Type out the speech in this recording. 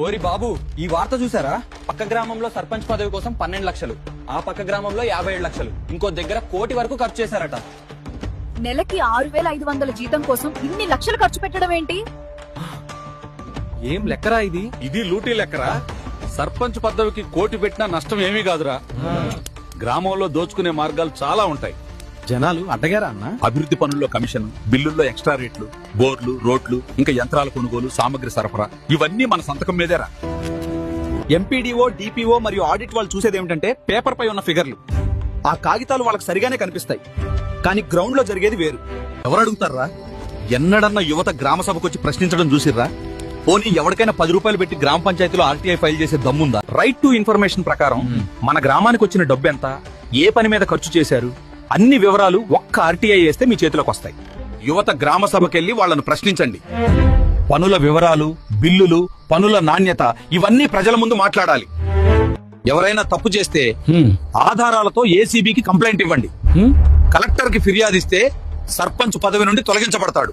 ఓరి బాబు, ఈ వార్త చూసారా? పక్క గ్రామంలో సర్పంచ్ పదవి కోసం 12 లక్షలు, ఆ పక్క గ్రామంలో 57 లక్షలు, ఇంకో దగ్గర 1 కోటి వరకు ఖర్చు చేశారట. నెలకి 6,500 జీతం కోసం ఇన్ని లక్షలు ఖర్చు పెట్టడం ఏంటి? ఏం లెక్కరా ఇది? ఇది లూటీ లెక్కరా? సర్పంచ్ పదవికి 1 కోటి పెట్టినా నష్టం ఏమీ కాదురా. గ్రామంలో దోచుకునే మార్గాలు చాలా ఉంటాయి. జనాలు అడ్డగారా అన్న? అభివృద్ధి పనుల్లో కమిషన్, బిల్లుల్లో ఎక్స్ట్రా రేట్లు, బోర్లు, రోడ్లు, ఇంకా యంత్రాల కొనుగోలు, సామగ్రి సరఫరా, ఇవన్నీ మన సంతకం మీదేరా. ఎంపీడీఓ, డిపిఓ మరియు ఆడిట్ వాళ్ళు చూసేది ఏమిటంటే పేపర్ పై ఉన్న ఫిగర్లు. ఆ కాగితాలు వాళ్ళకి సరిగానే కనిపిస్తాయి, కానీ గ్రౌండ్ లో జరిగేది వేరు. ఎవరు అడుగుతారా? ఎన్నడన్నా యువత గ్రామ సభకు వచ్చి ప్రశ్నించడం చూసిర్రా? పోనీ ఎవరికైనా 10 రూపాయలు పెట్టి గ్రామ పంచాయతీలో ఆర్టీఐ ఫైల్ చేసే దమ్ముందా? రైట్ టు ఇన్ఫర్మేషన్ ప్రకారం మన గ్రామానికి వచ్చిన డబ్బు ఎంత, ఏ పని మీద ఖర్చు చేశారు, అన్ని వివరాలు ఒక్క ఆర్టీఐ వేస్తే మీ చేతిలోకి వస్తాయి. యువత గ్రామ సభకెళ్లి వాళ్ళను ప్రశ్నించండి. పనుల వివరాలు, బిల్లులు, పనుల నాణ్యత, ఇవన్నీ ప్రజల ముందు మాట్లాడాలి. ఎవరైనా తప్పు చేస్తే ఆధారాలతో ఏసీబీకి కంప్లైంట్ ఇవ్వండి. కలెక్టర్ కి ఫిర్యాదిస్తే సర్పంచ్ పదవి నుండి తొలగించబడతాడు.